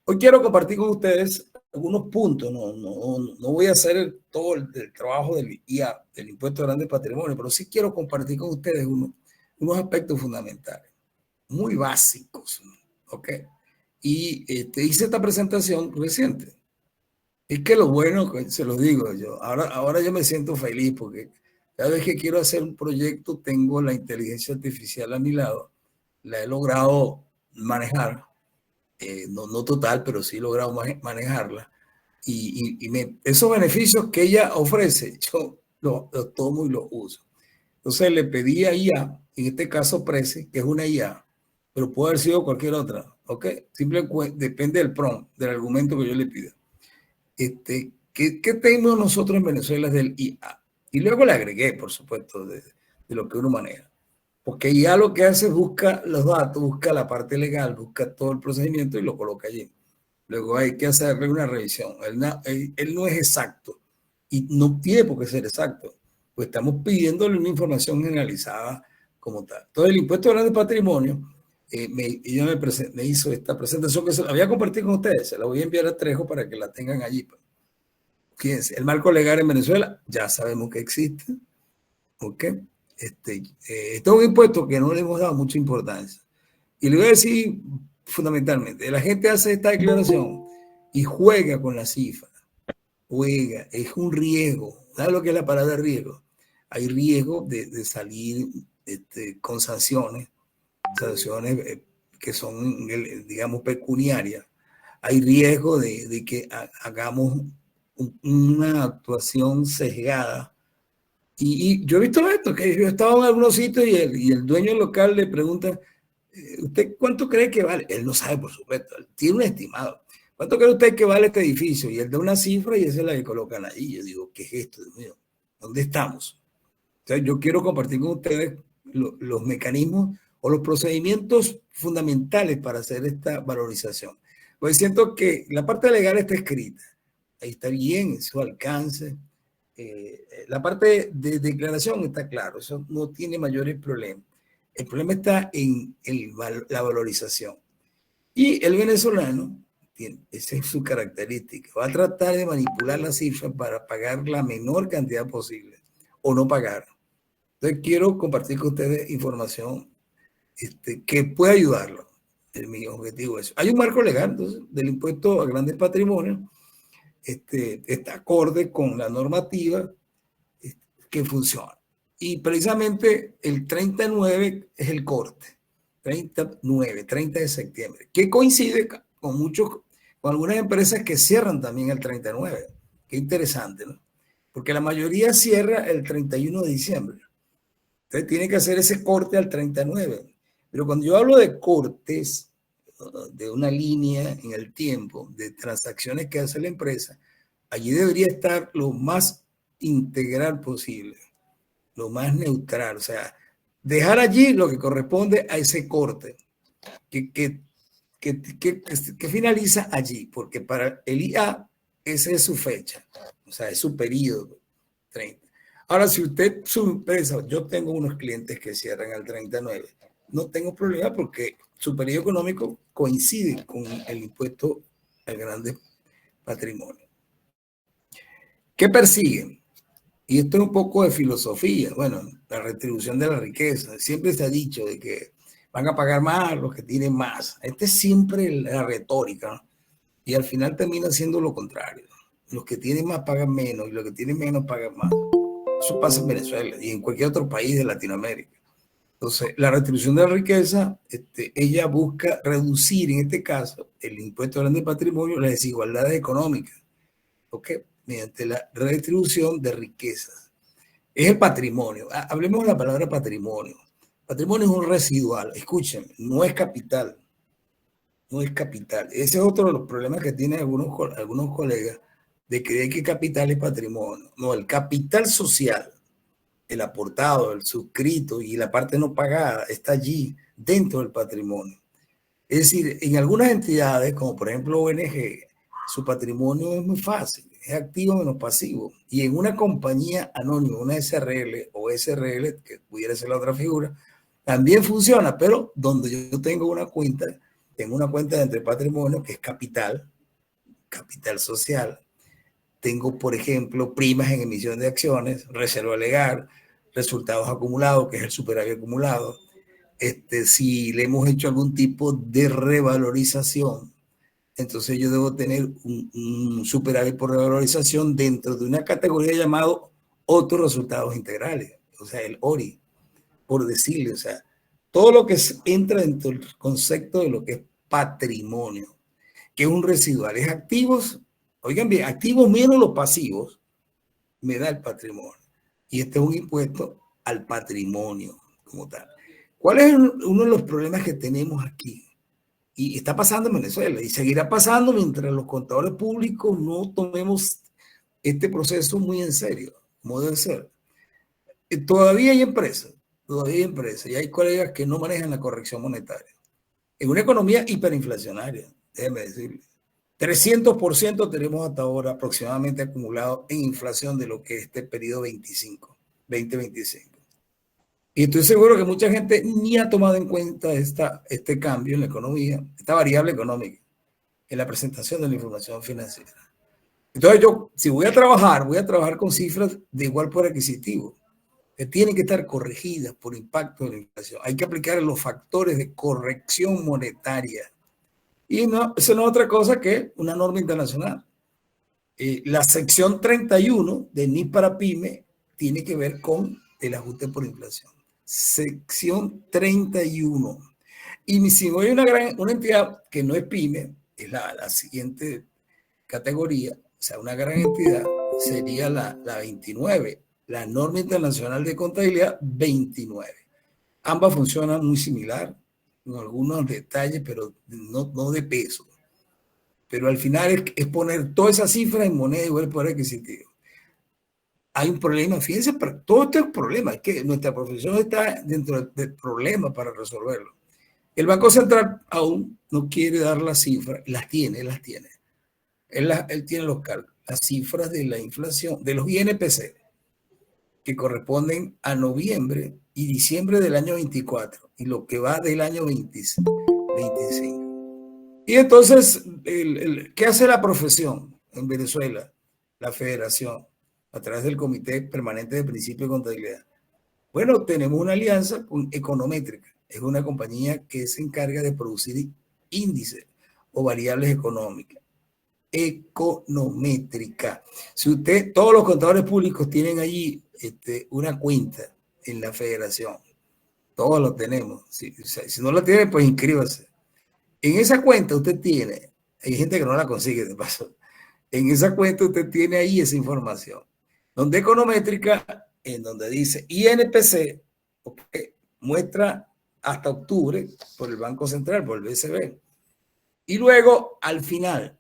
Hoy quiero compartir con ustedes algunos puntos. No voy a hacer todo el trabajo del IA, del impuesto de grandes patrimonios, pero sí quiero compartir con ustedes unos aspectos fundamentales, muy básicos. ¿Ok? Y hice esta presentación reciente. Es que lo bueno, se lo digo yo, ahora yo me siento feliz porque cada vez que quiero hacer un proyecto tengo la inteligencia artificial a mi lado, la he logrado manejar, no total, pero sí he logrado manejarla. Esos beneficios que ella ofrece, yo los tomo y los uso. Entonces le pedí a IA, en este caso Prezi, que es una IA, pero puede haber sido cualquier otra, ¿ok? Simplemente depende del prompt, del argumento que yo le pida. ¿Qué tenemos nosotros en Venezuela del IA? Y luego le agregué, por supuesto, de lo que uno maneja. Porque IA lo que hace es busca los datos, busca la parte legal, busca todo el procedimiento y lo coloca allí. Luego hay que hacerle una revisión. Él no es exacto y no tiene por qué ser exacto, pues estamos pidiéndole una información generalizada como tal. Entonces, el impuesto de grandes patrimonios, ella me hizo esta presentación que se la voy a compartir con ustedes, se la voy a enviar a Trejo para que la tengan allí. Fíjense, el marco legal en Venezuela ya sabemos que existe, ¿ok? Este es un impuesto que no le hemos dado mucha importancia. Y le voy a decir fundamentalmente, la gente hace esta declaración y juega con la cifra, juega, es un riesgo. ¿Sabes lo que es la palabra riesgo? Hay riesgo de salir con sanciones que son, digamos, pecuniarias. Hay riesgo de que hagamos una actuación sesgada. Y yo he visto esto, que yo he estado en algunos sitios y el dueño local le pregunta, ¿usted cuánto cree que vale? Él no sabe, por supuesto, él tiene un estimado. ¿Cuánto cree usted que vale este edificio? Y él da una cifra y esa es la que colocan ahí. Yo digo, ¿qué es esto, Dios mío? ¿Dónde estamos? Entonces, yo quiero compartir con ustedes los mecanismos o los procedimientos fundamentales para hacer esta valorización. Pues siento que la parte legal está escrita. Ahí está bien, en su alcance. La parte de declaración está claro, eso no tiene mayores problemas. El problema está en la valorización. Y el venezolano, esa es su característica, va a tratar de manipular la cifra para pagar la menor cantidad posible o no pagar. Entonces quiero compartir con ustedes información que puede ayudarlo. Mi objetivo es eso. Hay un marco legal entonces, del impuesto a grandes patrimonios, está acorde con la normativa que funciona. Y precisamente el 39 es el corte. 30 de septiembre, que coincide con algunas empresas que cierran también el 39. Qué interesante, ¿no? Porque la mayoría cierra el 31 de diciembre. Entonces tiene que hacer ese corte al 39. Pero cuando yo hablo de cortes, de una línea en el tiempo, de transacciones que hace la empresa, allí debería estar lo más integral posible, lo más neutral, o sea, dejar allí lo que corresponde a ese corte que finaliza allí, porque para el IA esa es su fecha, o sea, es su periodo 30. Ahora, si usted, su empresa, yo tengo unos clientes que cierran al 39, no tengo problema porque su periodo económico coincide con el impuesto al grande patrimonio. ¿Qué persiguen? Y esto es un poco de filosofía. Bueno, la retribución de la riqueza. Siempre se ha dicho de que van a pagar más los que tienen más. Esta es siempre la retórica, ¿no? Y al final termina siendo lo contrario. Los que tienen más pagan menos y los que tienen menos pagan más. Eso pasa en Venezuela y en cualquier otro país de Latinoamérica. Entonces, la retribución de la riqueza, ella busca reducir, en este caso, el impuesto grande de patrimonio, las desigualdades económicas, ¿ok? Mediante la redistribución de riquezas. Es el patrimonio. Hablemos de la palabra patrimonio. Patrimonio es un residual. Escúchenme, no es capital. No es capital. Ese es otro de los problemas que tienen algunos colegas de creer que capital es patrimonio. No, el capital social, el aportado, el suscrito y la parte no pagada está allí dentro del patrimonio. Es decir, en algunas entidades, como por ejemplo ONG, su patrimonio es muy fácil, es activo menos pasivo. Y en una compañía anónima, una SRL o SRL, que pudiera ser la otra figura, también funciona, pero donde yo tengo una cuenta tengo una cuenta de entre patrimonio que es capital social. Tengo, por ejemplo, primas en emisión de acciones, reserva legal, resultados acumulados, que es el superávit acumulado. Si le hemos hecho algún tipo de revalorización, entonces yo debo tener un superávit por revalorización dentro de una categoría llamado otros resultados integrales, o sea, el ORI, por decirle, o sea, todo lo que entra dentro del concepto de lo que es patrimonio, que es un residual, es activos, oigan bien, activos menos los pasivos, me da el patrimonio. Y este es un impuesto al patrimonio como tal. ¿Cuál es uno de los problemas que tenemos aquí? Y está pasando en Venezuela y seguirá pasando mientras los contadores públicos no tomemos este proceso muy en serio, como debe ser. Todavía hay empresas y hay colegas que no manejan la corrección monetaria. En una economía hiperinflacionaria, déjeme decirle. 300% tenemos hasta ahora aproximadamente acumulado en inflación de lo que es este periodo 2025. Y estoy seguro que mucha gente ni ha tomado en cuenta este cambio en la economía, esta variable económica, en la presentación de la información financiera. Entonces yo, si voy a trabajar con cifras de igual poder adquisitivo, que tienen que estar corregidas por impacto de la inflación. Hay que aplicar los factores de corrección monetaria. Y no, eso no es otra cosa que una norma internacional. La sección 31 de NIF para PYME tiene que ver con el ajuste por inflación. Sección 31. Y si no hay una entidad que no es PYME, es la siguiente categoría, o sea, una gran entidad, sería la 29, la norma internacional de contabilidad 29. Ambas funcionan muy similar, con algunos detalles, pero no de peso. Pero al final es poner toda esa cifra en moneda igual al poder adquisitivo. Hay un problema, fíjense, todo este es un problema, es que nuestra profesión está dentro del problema para resolverlo. El Banco Central aún no quiere dar las cifras, las tiene. Él tiene las cifras de la inflación, de los INPC, que corresponden a noviembre y diciembre del año 24 y lo que va del año 25. Y entonces, ¿qué hace la profesión en Venezuela? La federación, a través del Comité Permanente de Principio de Contabilidad. Bueno, tenemos una alianza con Econométrica. Es una compañía que se encarga de producir índices o variables económicas. Econométrica. Si todos los contadores públicos tienen allí una cuenta en la federación, todos lo tenemos. Si no lo tienen, pues inscríbase. En esa cuenta usted tiene, hay gente que no la consigue de paso, en esa cuenta usted tiene ahí esa información. Donde Econométrica, en donde dice INPC, okay, muestra hasta octubre por el Banco Central, por el BCB. Y luego, al final,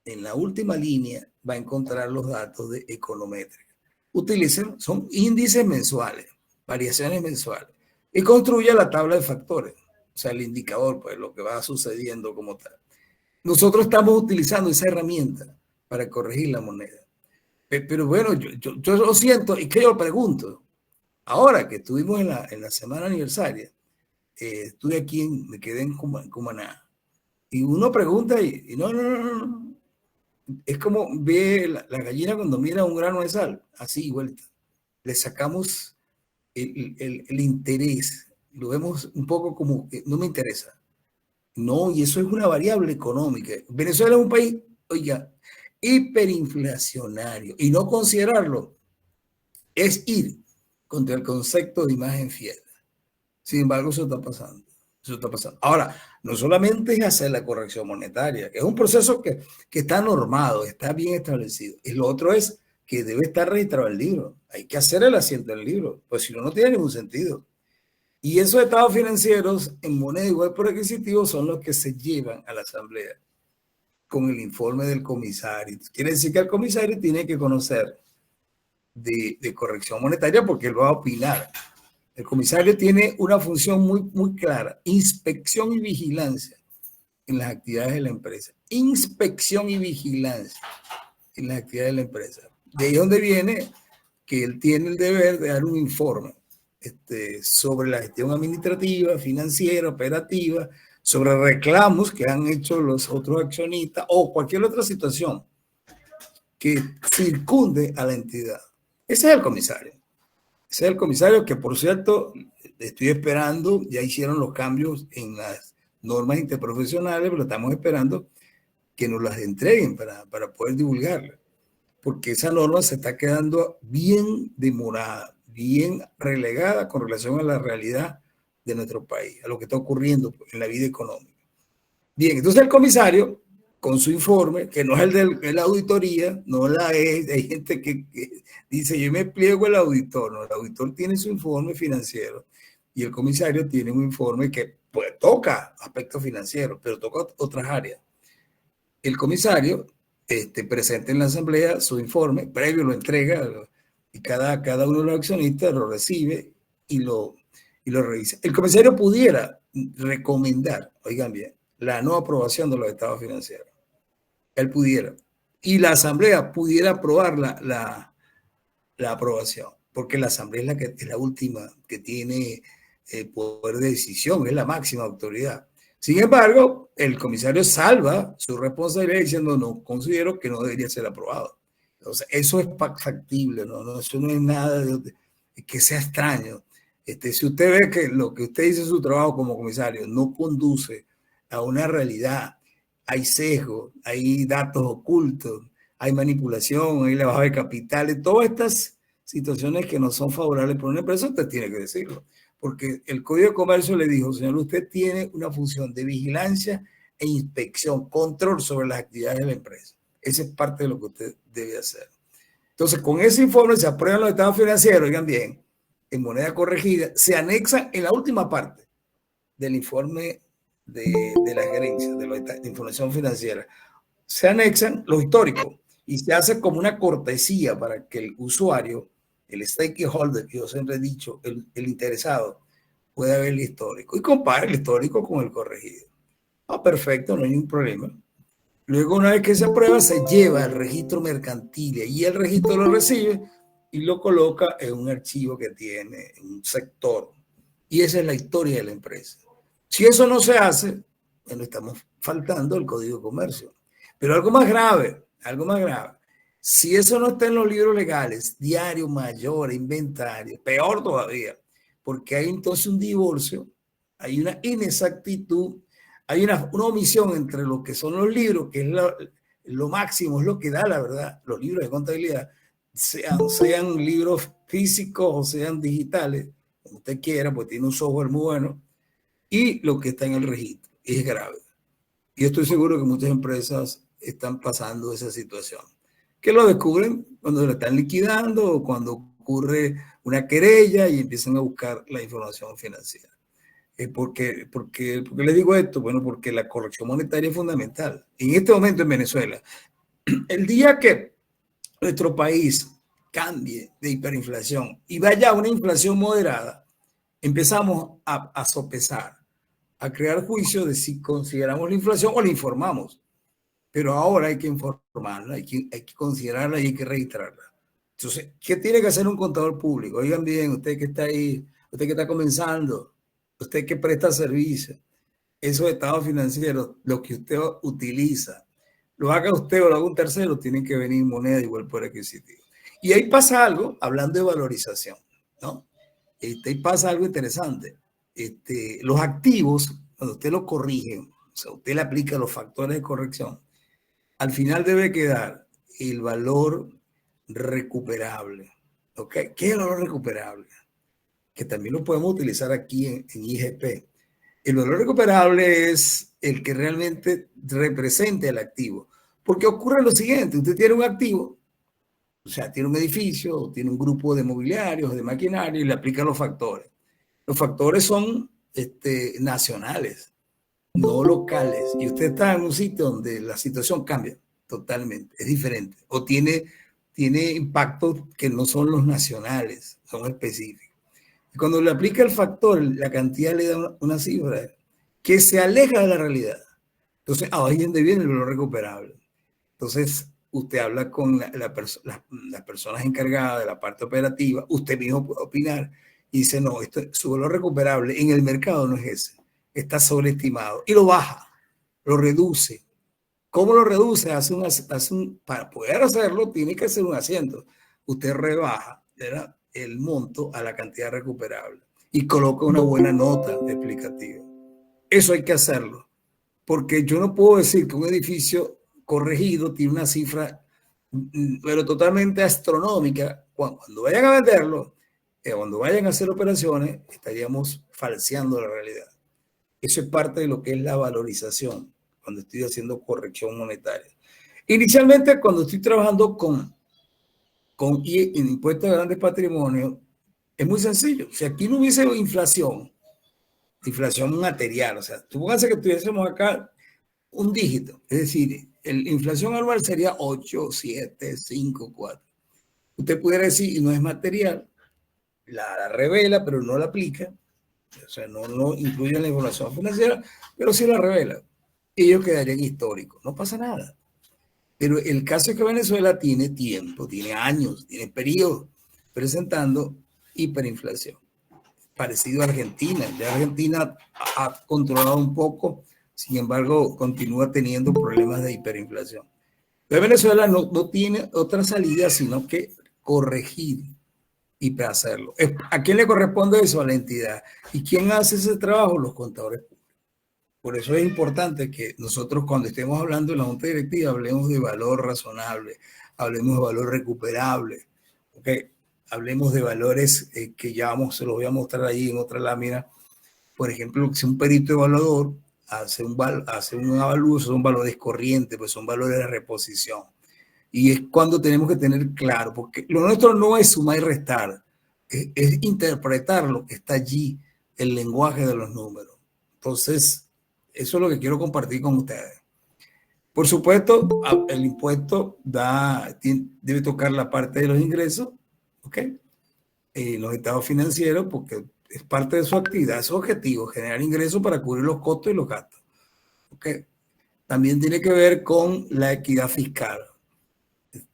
en la última línea, va a encontrar los datos de Econométrica. Utilicen, son índices mensuales, variaciones mensuales, y construye la tabla de factores, o sea, el indicador, pues lo que va sucediendo como tal. Nosotros estamos utilizando esa herramienta para corregir la moneda. Pero bueno, yo lo siento, y que yo lo pregunto, ahora que estuvimos en la semana aniversaria, estuve aquí, me quedé en Cumaná, y uno pregunta y no. Es como ve la gallina cuando mira un grano de sal, así igualita. Le sacamos el interés, lo vemos un poco como que no me interesa. No, y eso es una variable económica. Venezuela es un país, oiga, hiperinflacionario, y no considerarlo es ir contra el concepto de imagen fiel. Sin embargo, eso está pasando. Ahora, no solamente es hacer la corrección monetaria, que es un proceso que está normado, está bien establecido. Y lo otro es que debe estar registrado el libro. Hay que hacer el asiento del libro, pues si no, no tiene ningún sentido. Y esos estados financieros en moneda igual por adquisitivo son los que se llevan a la asamblea con el informe del comisario. Quiere decir que el comisario tiene que conocer de corrección monetaria porque él va a opinar. El comisario tiene una función muy clara, inspección y vigilancia en las actividades de la empresa. Inspección y vigilancia en las actividades de la empresa. De ahí donde viene que él tiene el deber de dar un informe sobre la gestión administrativa, financiera, operativa, sobre reclamos que han hecho los otros accionistas o cualquier otra situación que circunde a la entidad. Ese es el comisario. Ese es el comisario que, por cierto, estoy esperando, ya hicieron los cambios en las normas interprofesionales, pero estamos esperando que nos las entreguen para poder divulgarlas, porque esa norma se está quedando bien demorada, bien relegada con relación a la realidad de nuestro país, a lo que está ocurriendo en la vida económica. Bien, entonces el comisario, con su informe, que no es el de la auditoría, no la es, hay gente que dice, yo me pliego el auditor, no, el auditor tiene su informe financiero y el comisario tiene un informe que pues, toca aspectos financieros, pero toca otras áreas. El comisario presenta en la asamblea su informe, previo lo entrega y cada uno de los accionistas lo recibe y lo revisa. El comisario pudiera recomendar, oigan bien, la no aprobación de los estados financieros. Él pudiera. Y la asamblea pudiera aprobar la aprobación, porque la asamblea es la última que tiene poder de decisión, es la máxima autoridad. Sin embargo, el comisario salva su responsabilidad diciendo no, considero que no debería ser aprobado. Entonces, eso es factible, ¿no? Eso no es nada que sea extraño. Si usted ve que lo que usted dice en su trabajo como comisario no conduce a una realidad, hay sesgo, hay datos ocultos, hay manipulación, hay lavado de capitales, todas estas situaciones que no son favorables para una empresa, usted tiene que decirlo. Porque el Código de Comercio le dijo, señor, usted tiene una función de vigilancia e inspección, control sobre las actividades de la empresa. Esa es parte de lo que usted debe hacer. Entonces, con ese informe se aprueban los estados financieros, oigan bien, en moneda corregida, se anexa en la última parte del informe de la gerencia, de información financiera, se anexan los históricos y se hace como una cortesía para que el usuario, el stakeholder, que yo siempre he dicho, el interesado, pueda ver el histórico y compare el histórico con el corregido. Ah, perfecto, no hay ningún problema. Luego, una vez que se aprueba, se lleva al registro mercantil y el registro lo recibe y lo coloca en un archivo que tiene un sector. Y esa es la historia de la empresa. Si eso no se hace, bueno, estamos faltando el Código de Comercio. Pero algo más grave, si eso no está en los libros legales, diario, mayor, inventario, peor todavía, porque hay entonces un divorcio, hay una inexactitud, hay una omisión entre lo que son los libros, que es lo máximo, es lo que da la verdad, los libros de contabilidad, sean libros físicos o sean digitales, como usted quiera, pues tiene un software muy bueno, y lo que está en el registro, y es grave. Y estoy seguro que muchas empresas están pasando esa situación, que lo descubren cuando lo están liquidando o cuando ocurre una querella y empiezan a buscar la información financiera. ¿Por qué les digo esto? Bueno, porque la corrección monetaria es fundamental. En este momento en Venezuela, el día que nuestro país cambie de hiperinflación y vaya a una inflación moderada, empezamos a sopesar, a crear juicio de si consideramos la inflación o la informamos. Pero ahora hay que informarla, hay que considerarla y hay que registrarla. Entonces, ¿qué tiene que hacer un contador público? Oigan bien, usted que está ahí, usted que está comenzando, usted que presta servicio, esos estados financieros, lo que usted utiliza, lo haga usted o lo haga un tercero, tienen que venir moneda de igual poder adquisitivo. Y ahí pasa algo, hablando de valorización, ¿no? Ahí pasa algo interesante. Los activos, cuando usted los corrige, o sea, usted le aplica los factores de corrección, al final debe quedar el valor recuperable. ¿Okay? ¿Qué es el valor recuperable? Que también lo podemos utilizar aquí en IGP. El valor recuperable es el que realmente representa el activo. Porque ocurre lo siguiente, usted tiene un activo, o sea, tiene un edificio, tiene un grupo de mobiliarios, de maquinaria y le aplica los factores. Los factores son nacionales, no locales. Y usted está en un sitio donde la situación cambia totalmente, es diferente. O tiene impactos que no son los nacionales, son específicos. Y cuando le aplica el factor, la cantidad le da una cifra que se aleja de la realidad. Entonces, ahí es donde viene el valor recuperable. Entonces, usted habla con las personas encargadas de la parte operativa, usted mismo puede opinar y dice, no, su valor recuperable en el mercado no es ese. está sobreestimado y lo baja, lo reduce. ¿Cómo lo reduce? Para poder hacerlo, tiene que hacer un asiento. Usted rebaja, ¿verdad?, el monto a la cantidad recuperable y coloca una buena nota explicativa. Eso hay que hacerlo, porque yo no puedo decir que un edificio corregido tiene una cifra, pero totalmente astronómica. Cuando vayan a venderlo, cuando vayan a hacer operaciones, estaríamos falseando la realidad. Eso es parte de lo que es la valorización, cuando estoy haciendo corrección monetaria. Inicialmente, cuando estoy trabajando con impuestos de grandes patrimonios, es muy sencillo. Si aquí no hubiese inflación material, o sea, supóngase que tuviésemos acá un dígito, es decir, la inflación anual sería 8, 7, 5, 4. Usted pudiera decir, y no es material, la revela, pero no la aplica, o sea, no incluye la información financiera, pero sí la revela. Ellos quedarían históricos, no pasa nada. Pero el caso es que Venezuela tiene tiempo, tiene años, tiene periodos presentando hiperinflación. Parecido a Argentina. Ya Argentina ha controlado un poco, sin embargo, continúa teniendo problemas de hiperinflación. Pero Venezuela no tiene otra salida sino que corregir y hacerlo. ¿A quién le corresponde eso? A la entidad. ¿Y quién hace ese trabajo? Los contadores públicos. Por eso es importante que nosotros, cuando estemos hablando de la junta directiva, hablemos de valor razonable, hablemos de valor recuperable, ¿okay? Hablemos de valores que ya se los voy a mostrar ahí en otra lámina. Por ejemplo, si un perito evaluador hace un avalúo, son valores corrientes, pues son valores de reposición. Y es cuando tenemos que tener claro, porque lo nuestro no es sumar y restar, es interpretar lo que está allí, el lenguaje de los números. Entonces, eso es lo que quiero compartir con ustedes. Por supuesto, el impuesto debe tocar la parte de los ingresos, ¿ok? Los estados financieros, porque es parte de su actividad, su objetivo, generar ingresos para cubrir los costos y los gastos. ¿Ok? También tiene que ver con la equidad fiscal.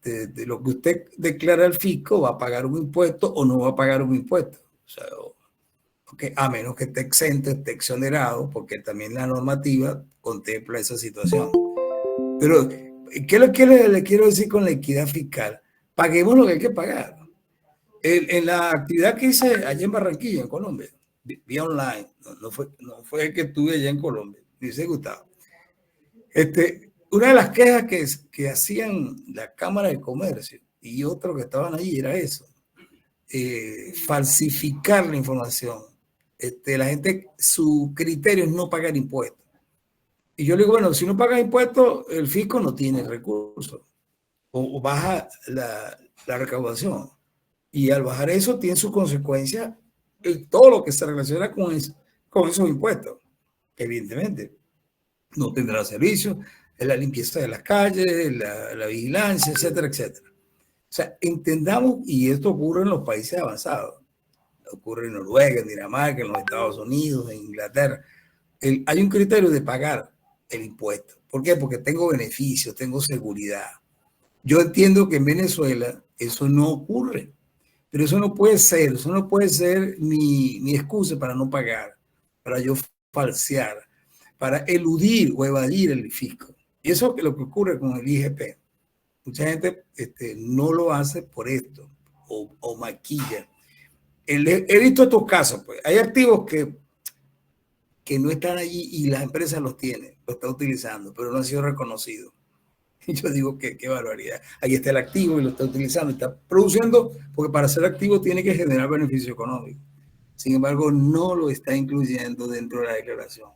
De lo que usted declara al fisco, va a pagar un impuesto o no va a pagar un impuesto. O sea, okay, a menos que esté exento, esté exonerado, porque también la normativa contempla esa situación. Pero, ¿qué es lo que le quiero decir con la equidad fiscal? Paguemos lo que hay que pagar. En la actividad que hice allá en Barranquilla, en Colombia, vía online, no fue que estuve allá en Colombia, dice Gustavo. Una de las quejas que hacían la Cámara de Comercio y otros que estaban allí era eso, falsificar la información. La gente, su criterio es no pagar impuestos. Y yo le digo, bueno, si no pagas impuestos, el fisco no tiene recursos o baja la recaudación. Y al bajar eso tiene sus consecuencias en todo lo que se relaciona con esos impuestos. Evidentemente, no tendrá servicios, la limpieza de las calles, la vigilancia, etcétera, etcétera. O sea, entendamos, y esto ocurre en los países avanzados, ocurre en Noruega, en Dinamarca, en los Estados Unidos, en Inglaterra. Hay un criterio de pagar el impuesto. ¿Por qué? Porque tengo beneficios, tengo seguridad. Yo entiendo que en Venezuela eso no ocurre, pero eso no puede ser mi excusa para no pagar, para yo falsear, para eludir o evadir el fisco. Y eso es lo que ocurre con el IGP. Mucha gente no lo hace por esto o maquilla. He visto estos casos, pues. Hay activos que no están allí y las empresas los tienen, lo están utilizando, pero no han sido reconocidos. Y yo digo que qué barbaridad. Ahí está el activo y lo está utilizando, está produciendo, porque para ser activo tiene que generar beneficio económico. Sin embargo, no lo está incluyendo dentro de la declaración.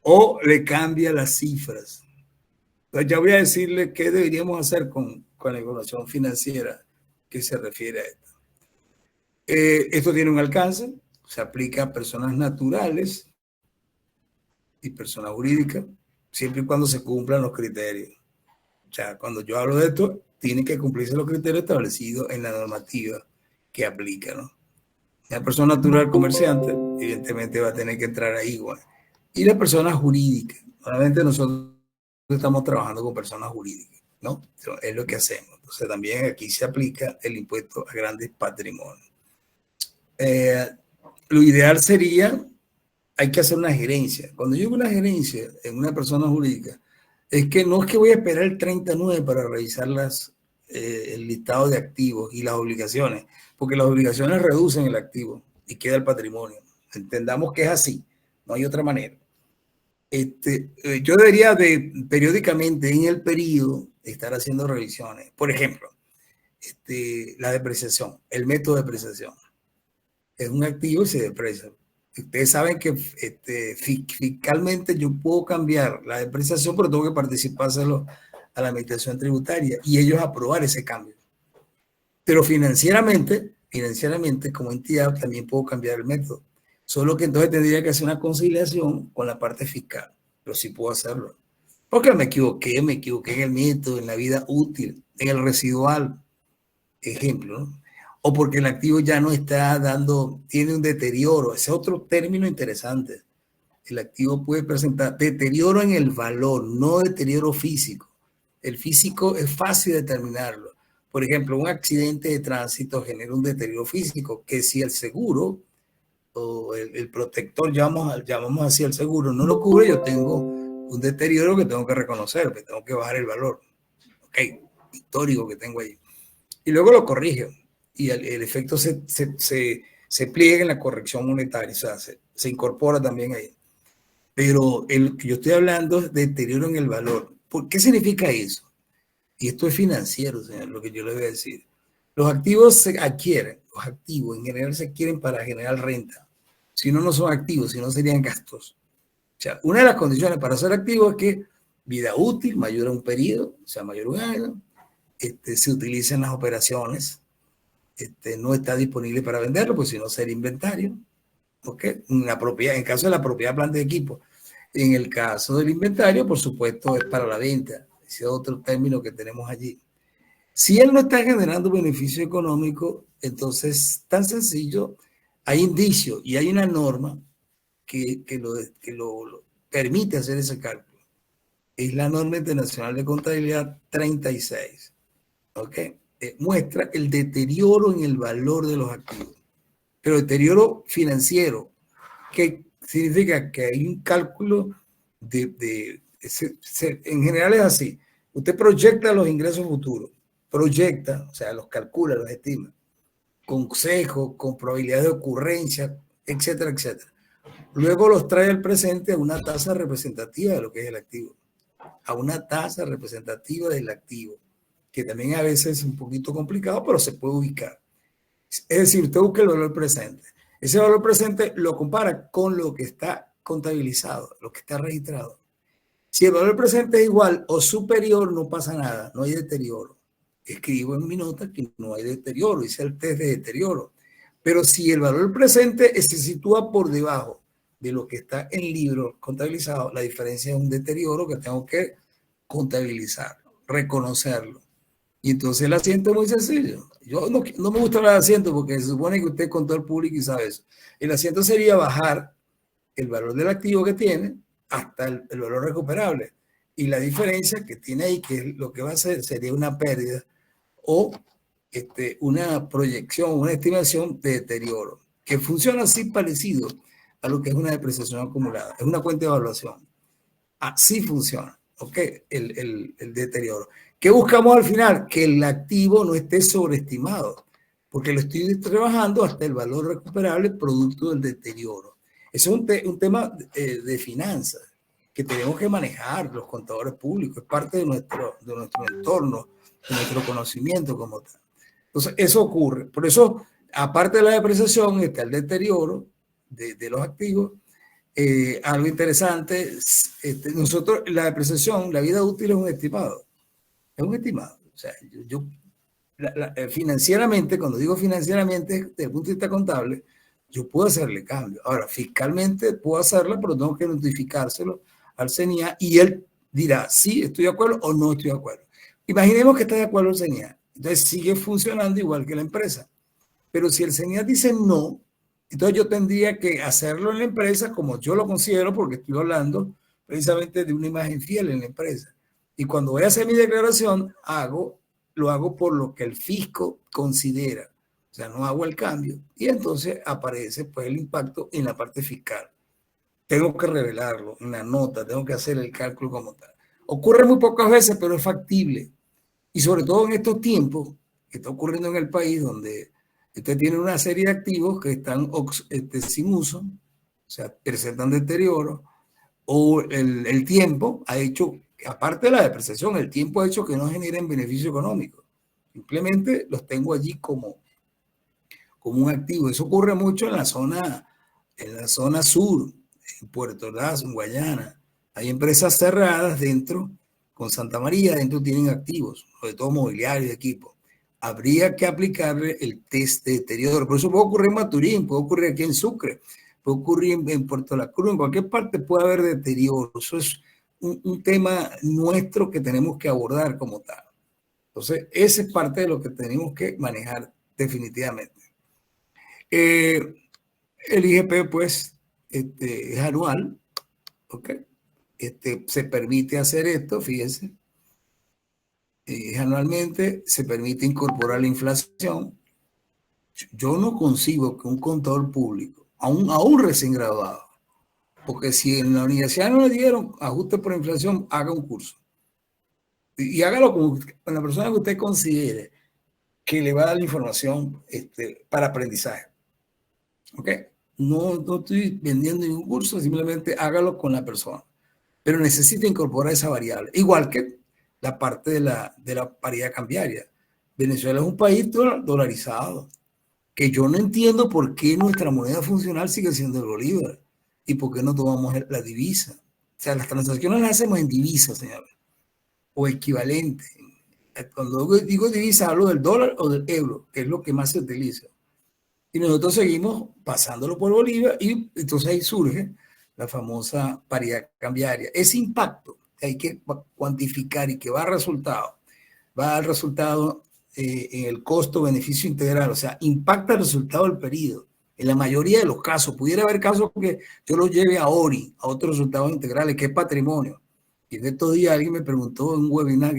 O le cambia las cifras. Entonces ya voy a decirle qué deberíamos hacer con la información financiera que se refiere a esto. Esto tiene un alcance, se aplica a personas naturales y personas jurídicas, siempre y cuando se cumplan los criterios. O sea, cuando yo hablo de esto, tienen que cumplirse los criterios establecidos en la normativa que aplica, ¿no? La persona natural comerciante, evidentemente, va a tener que entrar ahí igual. Y la persona jurídica. Normalmente nosotros estamos trabajando con personas jurídicas, ¿no? Es lo que hacemos. Entonces también aquí se aplica el impuesto a grandes patrimonios. Lo ideal sería, hay que hacer una gerencia. Cuando yo hago una gerencia en una persona jurídica, es que no es que voy a esperar el 39 para revisar el listado de activos y las obligaciones, porque las obligaciones reducen el activo y queda el patrimonio. Entendamos que es así, no hay otra manera. Yo debería periódicamente en el periodo estar haciendo revisiones. Por ejemplo, la depreciación, el método de depreciación. Es un activo y se deprecia. Ustedes saben que fiscalmente yo puedo cambiar la depreciación, pero tengo que participárselo a la administración tributaria y ellos aprobar ese cambio. Pero financieramente, como entidad, también puedo cambiar el método. Solo que entonces tendría que hacer una conciliación con la parte fiscal, pero sí puedo hacerlo. Porque me equivoqué en el método, en la vida útil, en el residual, ejemplo, ¿no? O porque el activo ya no está tiene un deterioro. Ese es otro término interesante. El activo puede presentar deterioro en el valor, no deterioro físico. El físico es fácil determinarlo. Por ejemplo, un accidente de tránsito genera un deterioro físico que si el seguro o el protector, llamamos así el seguro, no lo cubre, yo tengo un deterioro que tengo que reconocer, que tengo que bajar el valor, ok, histórico que tengo ahí. Y luego lo corrige y el efecto se pliega en la corrección monetaria, o sea, se incorpora también ahí. Pero el que yo estoy hablando es deterioro en el valor. ¿Por qué significa eso? Y esto es financiero, señor, lo que yo le voy a decir. Los activos se adquieren, los activos en general se adquieren para generar renta. Si no, no son activos, si no serían gastos. O sea, una de las condiciones para ser activo es que vida útil, mayor a un periodo, o sea, mayor a un año, se utilizan las operaciones, no está disponible para venderlo, pues si no sería inventario. ¿Okay? En caso de la propiedad, planta de equipo. En el caso del inventario, por supuesto, es para la venta. Ese es otro término que tenemos allí. Si él no está generando beneficio económico, entonces, tan sencillo, hay indicios y hay una norma que lo permite hacer ese cálculo. Es la norma internacional de contabilidad 36. ¿Ok? Muestra el deterioro en el valor de los activos, pero deterioro financiero, que significa que hay un cálculo en general es así. Usted proyecta los ingresos futuros, proyecta, o sea, los calcula, los estima, con sesgo, con probabilidad de ocurrencia, etcétera, etcétera. Luego los trae al presente a una tasa representativa de lo que es el activo, a una tasa representativa del activo, que también a veces es un poquito complicado, pero se puede ubicar. Es decir, usted busca el valor presente. Ese valor presente lo compara con lo que está contabilizado, lo que está registrado. Si el valor presente es igual o superior, no pasa nada, no hay deterioro. Escribo en mi nota que no hay deterioro, hice el test de deterioro. Pero si el valor presente se sitúa por debajo de lo que está en el libro contabilizado, la diferencia es un deterioro que tengo que contabilizar, reconocerlo. Y entonces el asiento es muy sencillo. Yo no me gusta hablar de asiento porque se supone que usted es contador público y sabe eso. El asiento sería bajar el valor del activo que tiene hasta el valor recuperable. Y la diferencia que tiene ahí, que es lo que va a hacer, sería una pérdida o una proyección, una estimación de deterioro, que funciona así parecido a lo que es una depreciación acumulada. Es una cuenta de evaluación. Así funciona, ¿ok? El deterioro. ¿Qué buscamos al final? Que el activo no esté sobreestimado, porque lo estoy trabajando hasta el valor recuperable producto del deterioro. Eso es un tema de finanzas que tenemos que manejar los contadores públicos, es parte de nuestro entorno, de nuestro conocimiento como tal. Entonces, eso ocurre. Por eso, aparte de la depreciación, está el deterioro de los activos. Algo interesante, nosotros, la depreciación, la vida útil es un estimado. Es un estimado. O sea, financieramente, cuando digo financieramente, desde el punto de vista contable, yo puedo hacerle cambio. Ahora, fiscalmente puedo hacerlo, pero tengo que notificárselo al CENIA y él dirá sí, estoy de acuerdo o no estoy de acuerdo. Imaginemos que está de acuerdo el CENIA. Entonces sigue funcionando igual que la empresa. Pero si el CENIA dice no, entonces yo tendría que hacerlo en la empresa como yo lo considero, porque estoy hablando precisamente de una imagen fiel en la empresa. Y cuando voy a hacer mi declaración, lo hago por lo que el fisco considera. O sea, no hago el cambio. Y entonces aparece pues el impacto en la parte fiscal. tengo que revelarlo en la nota, tengo que hacer el cálculo como tal. Ocurre muy pocas veces, pero es factible. Y sobre todo en estos tiempos que está ocurriendo en el país, donde usted tiene una serie de activos que están sin uso, o sea, presentan deterioro, o el tiempo ha hecho, aparte de la depreciación, el tiempo ha hecho que no generen beneficio económico. Simplemente los tengo allí como un activo. Eso ocurre mucho en la zona sur, en Puerto Ordaz, en Guayana. Hay empresas cerradas dentro, con Santa María, dentro tienen activos, sobre todo mobiliario y equipo. Habría que aplicarle el test de deterioro. Por eso puede ocurrir en Maturín, puede ocurrir aquí en Sucre, puede ocurrir en Puerto La Cruz, en cualquier parte puede haber deterioro. Eso es un tema nuestro que tenemos que abordar como tal. Entonces, esa es parte de lo que tenemos que manejar definitivamente. El IGP, pues, es anual, ¿ok? Se permite hacer esto, fíjense, anualmente, se permite incorporar la inflación. Yo no concibo que un contador público, a un recién graduado, porque si en la universidad no le dieron ajuste por inflación, haga un curso. Y hágalo con la persona que usted considere que le va a dar la información para aprendizaje. ¿Ok? No estoy vendiendo ningún curso, simplemente hágalo con la persona. Pero necesita incorporar esa variable. Igual que la parte de la paridad cambiaria. Venezuela es un país dolarizado, que yo no entiendo por qué nuestra moneda funcional sigue siendo el bolívar y por qué no tomamos la divisa. O sea, las transacciones las hacemos en divisa, señores, o equivalente. Cuando digo divisa, hablo del dólar o del euro, que es lo que más se utiliza. Y nosotros seguimos pasándolo por Bolivia y entonces ahí surge la famosa paridad cambiaria. Ese impacto que hay que cuantificar y que va al resultado en el costo-beneficio integral, o sea, impacta el resultado del periodo. En la mayoría de los casos, pudiera haber casos que yo los lleve a ORI, a otros resultados integrales, que es patrimonio. Y en estos días alguien me preguntó en un webinar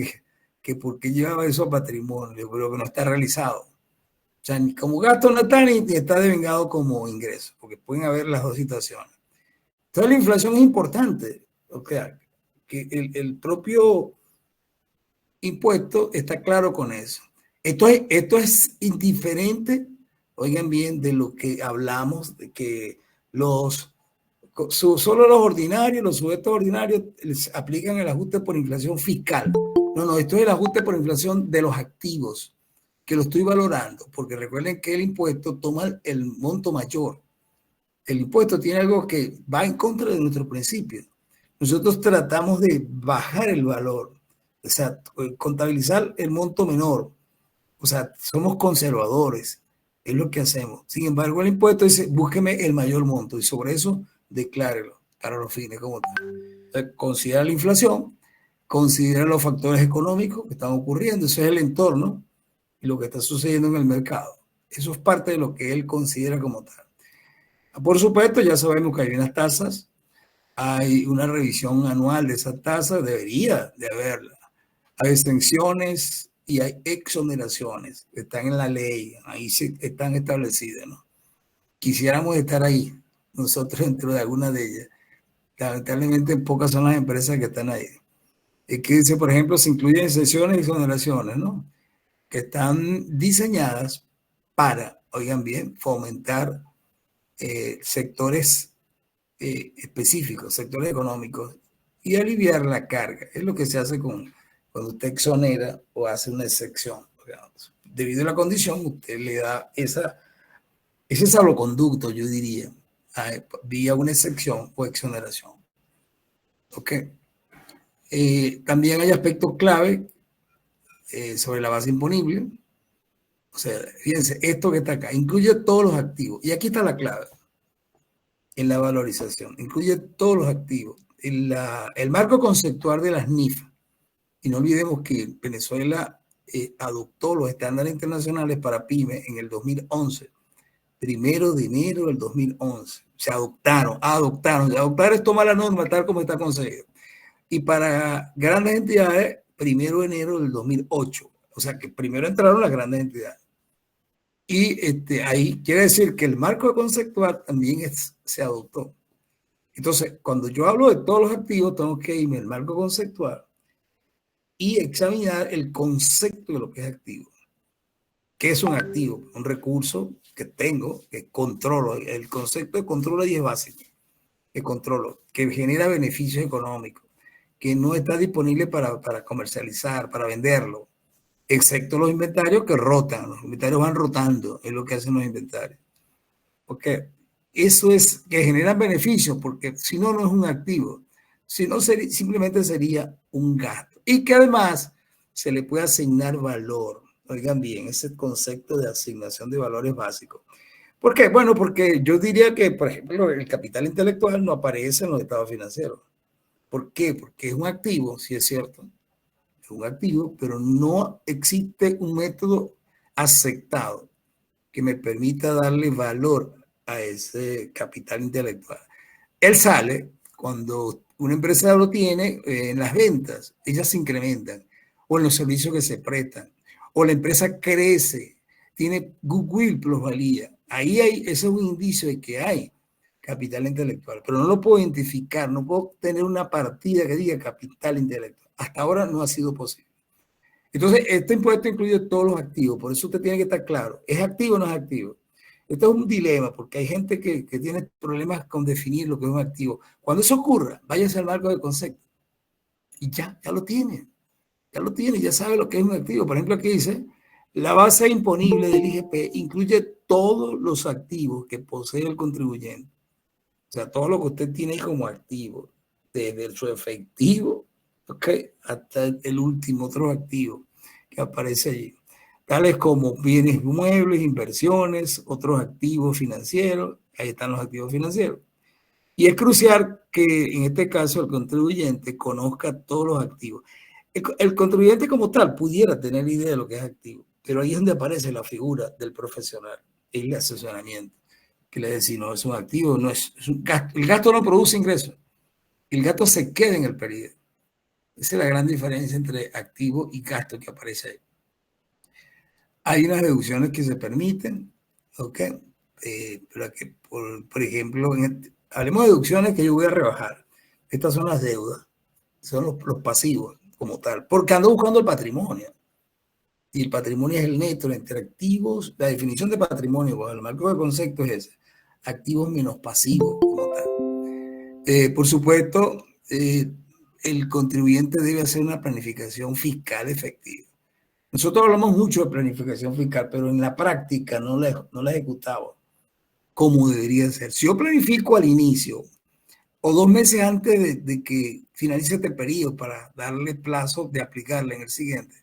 que por qué llevaba eso a patrimonio, pero que no está realizado. O sea, ni como gasto no está ni está devengado como ingreso, porque pueden haber las dos situaciones. Entonces la inflación es importante, o sea, que el propio impuesto está claro con eso. Esto es indiferente, oigan bien, de lo que hablamos, de que solo los ordinarios, los sujetos ordinarios les aplican el ajuste por inflación fiscal. No, esto es el ajuste por inflación de los activos, que lo estoy valorando, porque recuerden que el impuesto toma el monto mayor. El impuesto tiene algo que va en contra de nuestro principio. Nosotros tratamos de bajar el valor, o sea, contabilizar el monto menor. O sea, somos conservadores, es lo que hacemos. Sin embargo, el impuesto dice, búsqueme el mayor monto y sobre eso declárelo para los fines como tal. Considera la inflación, considera los factores económicos que están ocurriendo, eso es el entorno y lo que está sucediendo en el mercado. Eso es parte de lo que él considera como tal. Por supuesto, ya sabemos que hay unas tasas, hay una revisión anual de esas tasas, debería de haberla. Hay exenciones y hay exoneraciones que están en la ley, ahí sí están establecidas, ¿no? Quisiéramos estar ahí, nosotros dentro de alguna de ellas. Lamentablemente, pocas son las empresas que están ahí. Es que dice, por ejemplo, se incluyen exenciones y exoneraciones, ¿no? Que están diseñadas para, oigan bien, fomentar sectores específicos, sectores económicos y aliviar la carga. Es lo que se hace cuando usted exonera o hace una excepción. Debido a la condición, usted le da ese salvoconducto, yo diría, vía una excepción o exoneración. ¿Ok? También hay aspectos clave sobre la base imponible. O sea, fíjense, esto que está acá incluye todos los activos. Y aquí está la clave en la valorización. Incluye todos los activos. El marco conceptual de las NIF. Y no olvidemos que Venezuela adoptó los estándares internacionales para PYME en el 2011. 1 de enero del 2011. Se adoptaron. Adoptar es tomar la norma tal como está concebido. Y para grandes entidades, 1 de enero del 2008. O sea que primero entraron las grandes entidades. Y ahí quiere decir que el marco conceptual también se adoptó. Entonces, cuando yo hablo de todos los activos, tengo que irme al marco conceptual y examinar el concepto de lo que es activo. ¿Qué es un activo? Un recurso que tengo, que controlo. El concepto de control ahí es básico. Que controlo, que genera beneficios económicos, que no está disponible para comercializar, para venderlo, excepto los inventarios que rotan. Los inventarios van rotando, es lo que hacen los inventarios. ¿Ok? Eso es que generan beneficios, porque si no, no es un activo. Si no, simplemente sería un gasto. Y que además se le puede asignar valor. Oigan bien, ese concepto de asignación de valores básicos. ¿Por qué? Bueno, porque yo diría que, por ejemplo, el capital intelectual no aparece en los estados financieros. ¿Por qué? Porque es un activo, sí es cierto, es un activo, pero no existe un método aceptado que me permita darle valor a ese capital intelectual. Él sale cuando una empresa lo tiene en las ventas, ellas se incrementan, o en los servicios que se prestan, o la empresa crece, tiene goodwill, plusvalía. Ahí hay, ese es un indicio de que hay capital intelectual, pero no lo puedo identificar, no puedo tener una partida que diga capital intelectual. Hasta ahora no ha sido posible. Entonces, este impuesto incluye todos los activos, por eso usted tiene que estar claro, ¿es activo o no es activo? Esto es un dilema, porque hay gente que tiene problemas con definir lo que es un activo. Cuando eso ocurra, váyase al marco del concepto y ya lo tiene, ya sabe lo que es un activo. Por ejemplo, aquí dice, la base imponible del IGP incluye todos los activos que posee el contribuyente. O sea, todo lo que usted tiene ahí como activo, desde su efectivo, ¿okay? Hasta el último otro activo que aparece allí, tales como bienes muebles, inversiones, otros activos financieros, ahí están los activos financieros. Y es crucial que en este caso el contribuyente conozca todos los activos. El contribuyente como tal pudiera tener idea de lo que es activo, pero ahí es donde aparece la figura del profesional, el asesoramiento, que le dice, no, es un activo, no es un gasto. El gasto no produce ingresos, el gasto se queda en el periodo. Esa es la gran diferencia entre activo y gasto que aparece ahí. Hay unas deducciones que se permiten, ¿ok? Pero que, por ejemplo, hablemos de deducciones que yo voy a rebajar. Estas son las deudas, son los pasivos como tal, porque ando buscando el patrimonio. Y el patrimonio es el neto entre activos. La definición de patrimonio, pues el marco de concepto es ese: activos menos pasivos como tal. Por supuesto, el contribuyente debe hacer una planificación fiscal efectiva. Nosotros hablamos mucho de planificación fiscal, pero en la práctica no la ejecutamos como debería ser. Si yo planifico al inicio o 2 meses antes de que finalice este periodo para darle plazo de aplicarle en el siguiente,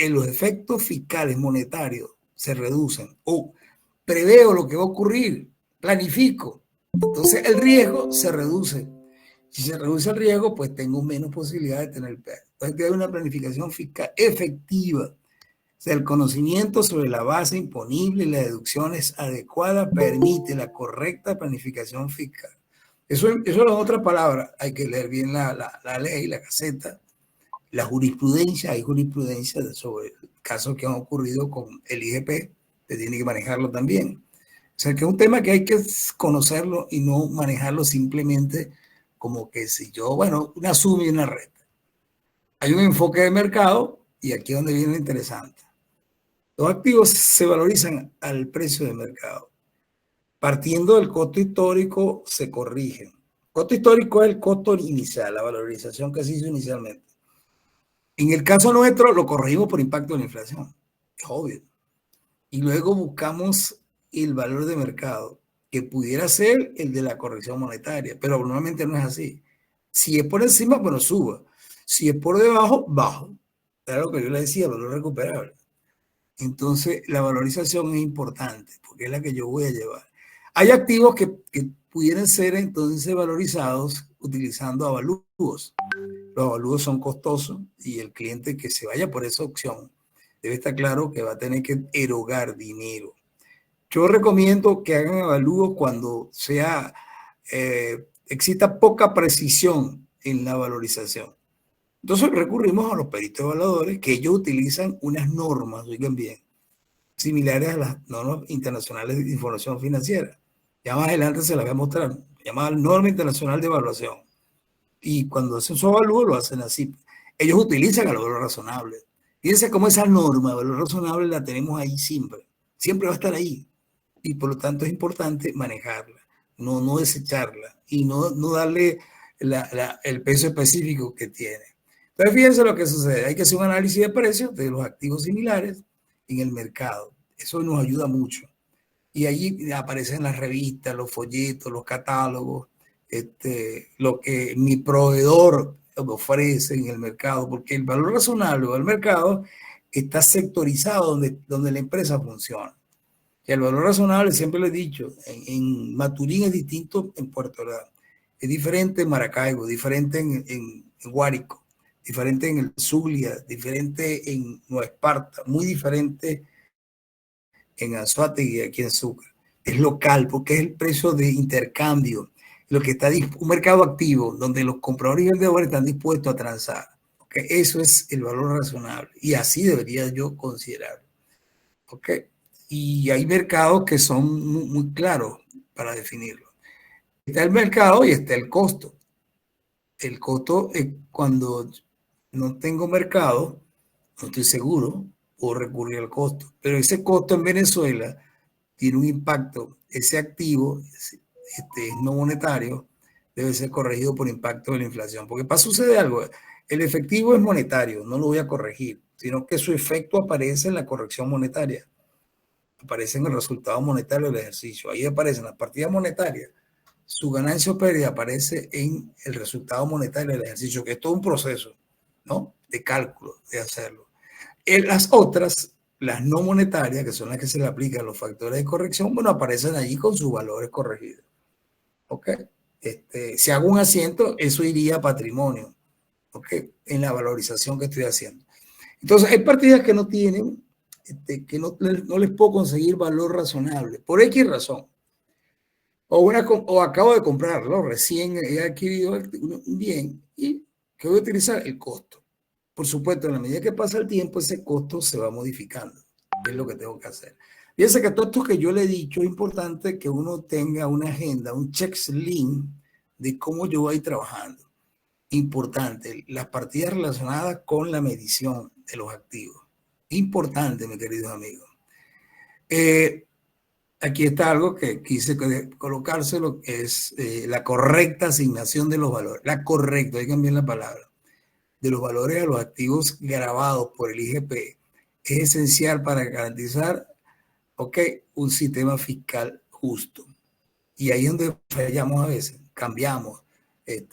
los efectos fiscales monetarios se reducen o preveo lo que va a ocurrir, planifico. Entonces el riesgo se reduce. Si se reduce el riesgo, pues tengo menos posibilidad de tener pérdida. Entonces hay una planificación fiscal efectiva. O sea, el conocimiento sobre la base imponible y las deducciones adecuadas permite la correcta planificación fiscal. Eso es otra palabra. Hay que leer bien la ley, la caseta, la jurisprudencia. Hay jurisprudencia sobre casos que han ocurrido con el IGP, que tiene que manejarlo también. O sea, que es un tema que hay que conocerlo y no manejarlo simplemente como que si yo, bueno, una suma y una resta. Hay un enfoque de mercado y aquí es donde viene lo interesante. Los activos se valorizan al precio de mercado. Partiendo del costo histórico, se corrigen. El costo histórico es el costo inicial, la valorización que se hizo inicialmente. En el caso nuestro, lo corregimos por impacto de la inflación. Es obvio. Y luego buscamos el valor de mercado, que pudiera ser el de la corrección monetaria, pero normalmente no es así. Si es por encima, bueno, suba. Si es por debajo, bajo. Era lo que yo le decía, valor recuperable. Entonces, la valorización es importante porque es la que yo voy a llevar. Hay activos que pudieran ser entonces valorizados utilizando avalúos. Los avalúos son costosos y el cliente que se vaya por esa opción debe estar claro que va a tener que erogar dinero. Yo recomiendo que hagan avalúos cuando exista poca precisión en la valorización. Entonces recurrimos a los peritos evaluadores, que ellos utilizan unas normas, oigan bien, similares a las normas internacionales de información financiera. Ya más adelante se las voy a mostrar. llamada Norma Internacional de Evaluación. Y cuando hacen su avalúo, lo hacen así. Ellos utilizan el valor razonable. Fíjense cómo esa norma, el valor razonable, la tenemos ahí siempre. Siempre va a estar ahí. Y por lo tanto es importante manejarla, no desecharla y no darle el peso específico que tiene. Entonces, fíjense lo que sucede. Hay que hacer un análisis de precios de los activos similares en el mercado. Eso nos ayuda mucho. Y allí aparecen las revistas, los folletos, los catálogos, lo que mi proveedor ofrece en el mercado, porque el valor razonable del mercado está sectorizado donde la empresa funciona. Y el valor razonable, siempre lo he dicho, en Maturín es distinto en Puerto Ordaz, es diferente en Maracaibo, diferente en Guárico, diferente en el Zulia, diferente en Nueva Esparta, muy diferente en Anzoátegui y aquí en Sucre. Es local porque es el precio de intercambio, lo que está un mercado activo donde los compradores y vendedores están dispuestos a transar. ¿Okay? Eso es el valor razonable y así debería yo considerarlo. ¿Okay? Y hay mercados que son muy claros para definirlo. Está el mercado y está el costo. El costo es cuando no tengo mercado, no estoy seguro, puedo recurrir al costo. Pero ese costo en Venezuela tiene un impacto, ese activo no monetario debe ser corregido por impacto de la inflación. Porque sucede algo, el efectivo es monetario, no lo voy a corregir, sino que su efecto aparece en la corrección monetaria. Aparece en el resultado monetario del ejercicio. Ahí aparecen las partidas monetarias. Su ganancia o pérdida aparece en el resultado monetario del ejercicio, que es todo un proceso, ¿no? De cálculo, de hacerlo. En las otras, las no monetarias, que son las que se le aplican los factores de corrección, bueno, aparecen allí con sus valores corregidos. ¿Ok? Si hago un asiento, eso iría a patrimonio, ¿ok? En la valorización que estoy haciendo. Entonces, hay partidas que no tienen, que no les puedo conseguir valor razonable, por X razón. O acabo de comprarlo, recién he adquirido un bien y que voy a utilizar el costo. Por supuesto, en la medida que pasa el tiempo, ese costo se va modificando. Es lo que tengo que hacer. Fíjense que todo esto que yo le he dicho es importante que uno tenga una agenda, un checklist de cómo yo voy trabajando. Importante, las partidas relacionadas con la medición de los activos. Importante, mis queridos amigos. Aquí está algo que quise colocárselo, que es la correcta asignación de los valores. La correcta, hay que cambiar la palabra. De los valores a los activos grabados por el IGP es esencial para garantizar, un sistema fiscal justo. Y ahí es donde fallamos a veces, cambiamos,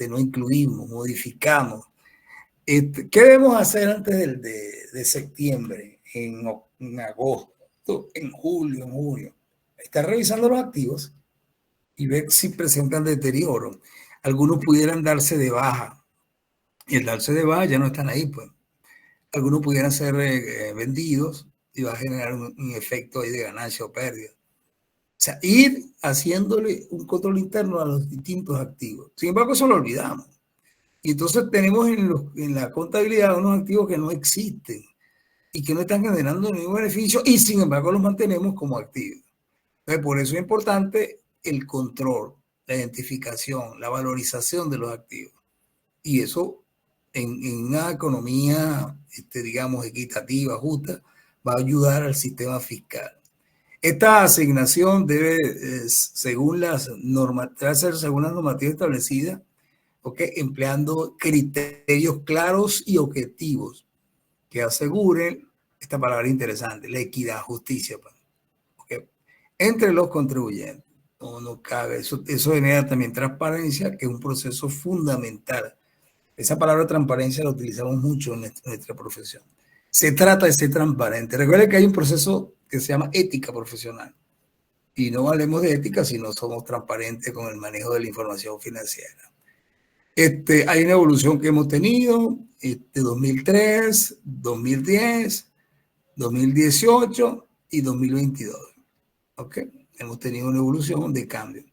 no incluimos, modificamos. ¿Qué debemos hacer antes de septiembre, en agosto, en julio, en junio? Estar revisando los activos y ver si presentan deterioro. Algunos pudieran darse de baja, y el darse de baja ya no están ahí, pues. Algunos pudieran ser vendidos y va a generar un efecto ahí de ganancia o pérdida. O sea, ir haciéndole un control interno a los distintos activos. Sin embargo, eso lo olvidamos. Y entonces tenemos en la contabilidad unos activos que no existen y que no están generando ningún beneficio y sin embargo los mantenemos como activos. Entonces, por eso es importante el control, la identificación, la valorización de los activos. Y eso en una economía, digamos, equitativa, justa, va a ayudar al sistema fiscal. Esta asignación debe, según las normativas establecidas, empleando criterios claros y objetivos que aseguren, esta palabra interesante, la equidad, justicia, entre los contribuyentes. No cabe, eso genera también transparencia, que es un proceso fundamental. Esa palabra transparencia la utilizamos mucho en nuestra profesión. Se trata de ser transparente. Recuerden que hay un proceso que se llama ética profesional. Y no hablemos de ética si no somos transparentes con el manejo de la información financiera. Hay una evolución que hemos tenido, 2003, 2010, 2018 y 2022. ¿Ok? Hemos tenido una evolución de cambio.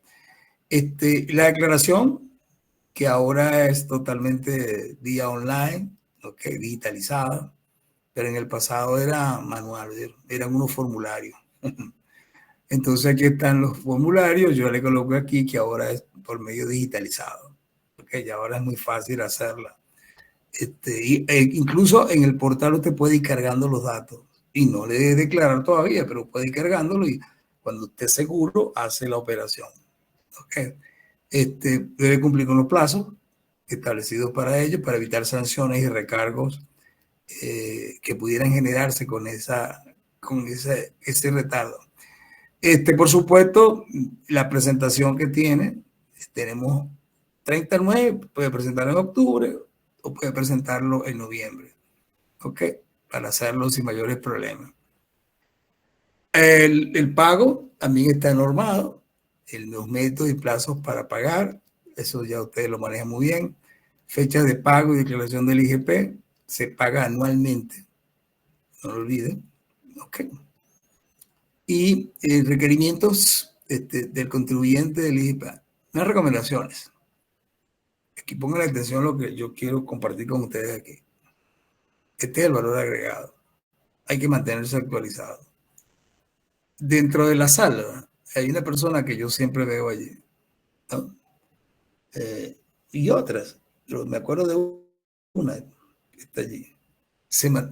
La declaración, que ahora es totalmente vía online, digitalizada, pero en el pasado era manual, eran unos formularios. Entonces aquí están los formularios, yo le coloco aquí que ahora es por medio digitalizado, porque ya ahora es muy fácil hacerla. Incluso en el portal usted puede ir cargando los datos y no le debe declarar todavía, pero puede ir cargándolo y cuando esté seguro hace la operación. ¿Okay? Debe cumplir con los plazos establecidos para ello, para evitar sanciones y recargos que pudieran generarse con ese retardo. Por supuesto, la presentación que tiene, tenemos 39, puede presentarlo en octubre o puede presentarlo en noviembre, ¿ok? Para hacerlo sin mayores problemas. El pago también está normado, los métodos y plazos para pagar, eso ya ustedes lo manejan muy bien. Fecha de pago y declaración del IGP, se paga anualmente, no lo olviden, ¿ok? Y requerimientos del contribuyente del IGP. Unas recomendaciones. Aquí pongan atención a lo que yo quiero compartir con ustedes aquí. Este es el valor agregado. Hay que mantenerse actualizado. Dentro de la sala hay una persona que yo siempre veo allí, ¿no? Y otras, pero me acuerdo de una que está allí.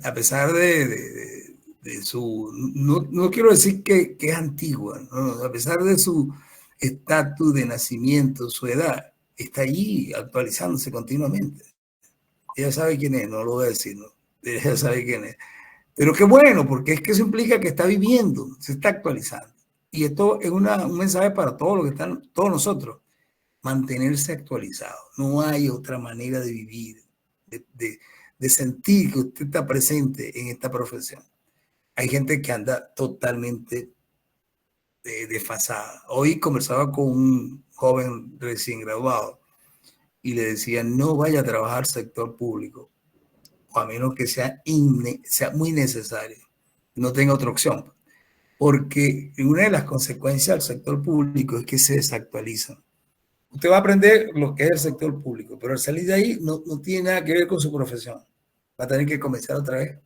A pesar de su, no quiero decir que es antigua, ¿no? A pesar de su estatus de nacimiento, su edad, está allí actualizándose continuamente. Ella sabe quién es, no lo voy a decir, ¿no? Ella sabe quién es. Pero qué bueno, porque es que eso implica que está viviendo, se está actualizando. Y esto es un mensaje para todos los que están, todos nosotros, mantenerse actualizado. No hay otra manera de vivir, de sentir que usted está presente en esta profesión. Hay gente que anda totalmente desfasada. Hoy conversaba con un joven recién graduado y le decía, no vaya a trabajar sector público, o a menos que sea muy necesario, no tenga otra opción. Porque una de las consecuencias del sector público es que se desactualizan. Usted va a aprender lo que es el sector público, pero al salir de ahí no tiene nada que ver con su profesión. Va a tener que comenzar otra vez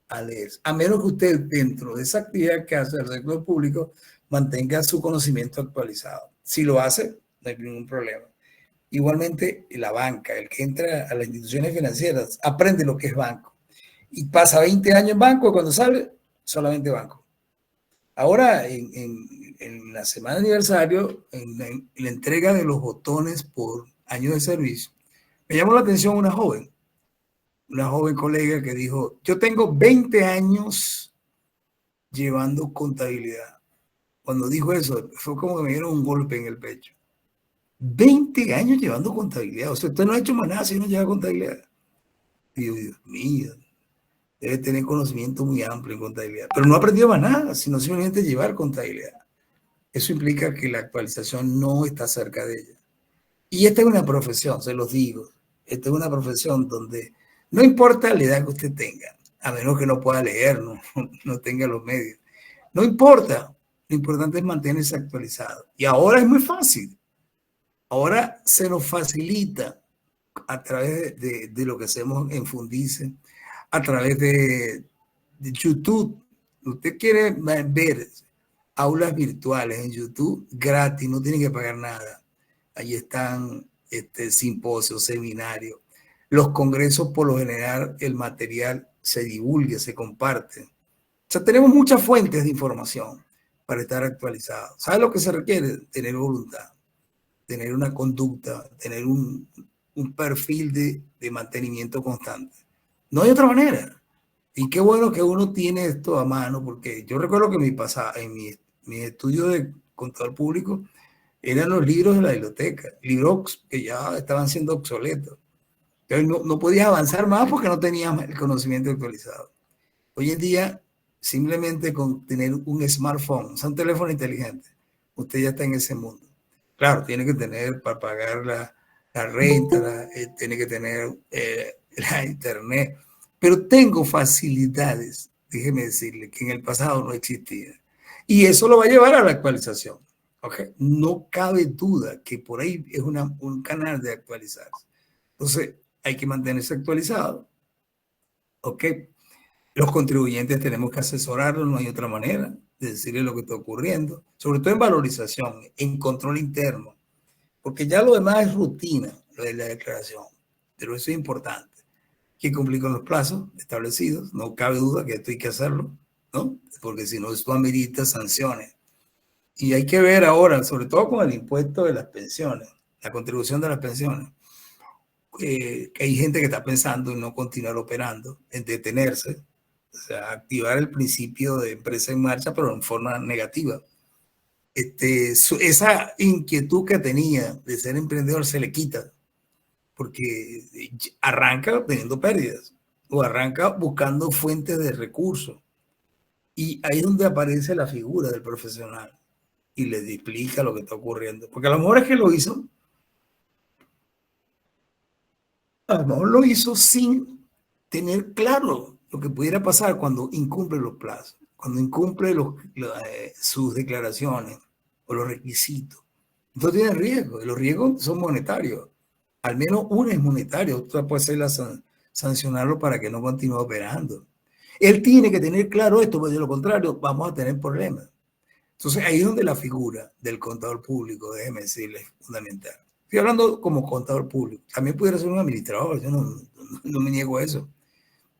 a leer. A menos que usted, dentro de esa actividad que hace el sector público, mantenga su conocimiento actualizado. Si lo hace, no hay ningún problema. Igualmente, la banca, el que entra a las instituciones financieras, aprende lo que es banco. Y pasa 20 años en banco y cuando sale, solamente banco. Ahora, en la semana de aniversario, en la entrega de los botones por año de servicio, me llamó la atención una joven colega que dijo, yo tengo 20 años llevando contabilidad. Cuando dijo eso, fue como que me dieron un golpe en el pecho. 20 años llevando contabilidad. O sea, usted no ha hecho más nada si no lleva contabilidad. Y yo, Dios mío, debe tener conocimiento muy amplio en contabilidad. Pero no ha aprendido más nada, sino simplemente llevar contabilidad. Eso implica que la actualización no está cerca de ella. Y esta es una profesión, se los digo. Esta es una profesión donde no importa la edad que usted tenga, a menos que no pueda leer, no tenga los medios. No importa. Lo importante es mantenerse actualizado. Y ahora es muy fácil. Ahora se nos facilita a través de lo que hacemos en Fundice, a través de YouTube. Usted quiere ver aulas virtuales en YouTube gratis, no tiene que pagar nada. Ahí están simposios, seminarios. Los congresos, por lo general, el material se divulga, se comparte. O sea, tenemos muchas fuentes de información para estar actualizados. ¿Sabe lo que se requiere? Tener voluntad, tener una conducta, tener un perfil de mantenimiento constante. No hay otra manera. Y qué bueno que uno tiene esto a mano, porque yo recuerdo que en mi estudio de contador público eran los libros de la biblioteca, libros que ya estaban siendo obsoletos. Entonces no podías avanzar más porque no tenías el conocimiento actualizado. Hoy en día, simplemente con tener un smartphone, o sea, un teléfono inteligente, usted ya está en ese mundo. Claro, tiene que tener para pagar la renta, tiene que tener la internet, pero tengo facilidades, déjeme decirle, que en el pasado no existían. Y eso lo va a llevar a la actualización. ¿Okay? No cabe duda que por ahí es un canal de actualizarse. Entonces, hay que mantenerse actualizado. ¿Ok? Los contribuyentes tenemos que asesorarlos, no hay otra manera de decirle lo que está ocurriendo, sobre todo en valorización, en control interno, porque ya lo demás es rutina, lo de la declaración, pero eso es importante. Que cumplir con los plazos establecidos, no cabe duda que esto hay que hacerlo, ¿no? Porque si no, esto amerita sanciones. Y hay que ver ahora, sobre todo con el impuesto de las pensiones, la contribución de las pensiones, que hay gente que está pensando en no continuar operando, en detenerse, o sea, activar el principio de empresa en marcha, pero en forma negativa. Esa inquietud que tenía de ser emprendedor se le quita, porque arranca teniendo pérdidas o arranca buscando fuentes de recursos. Y ahí es donde aparece la figura del profesional y le explica lo que está ocurriendo. Porque a lo mejor es que lo hizo, a lo mejor lo hizo sin tener claro lo que pudiera pasar cuando incumple los plazos, cuando incumple sus declaraciones o los requisitos. Entonces tiene riesgo, y los riesgos son monetarios. Al menos uno es monetario, otra puede ser sancionarlo para que no continúe operando. Él tiene que tener claro esto, porque de lo contrario vamos a tener problemas. Entonces ahí es donde la figura del contador público, déjeme decirle, es fundamental. Estoy hablando como contador público. También pudiera ser un administrador, yo no me niego a eso.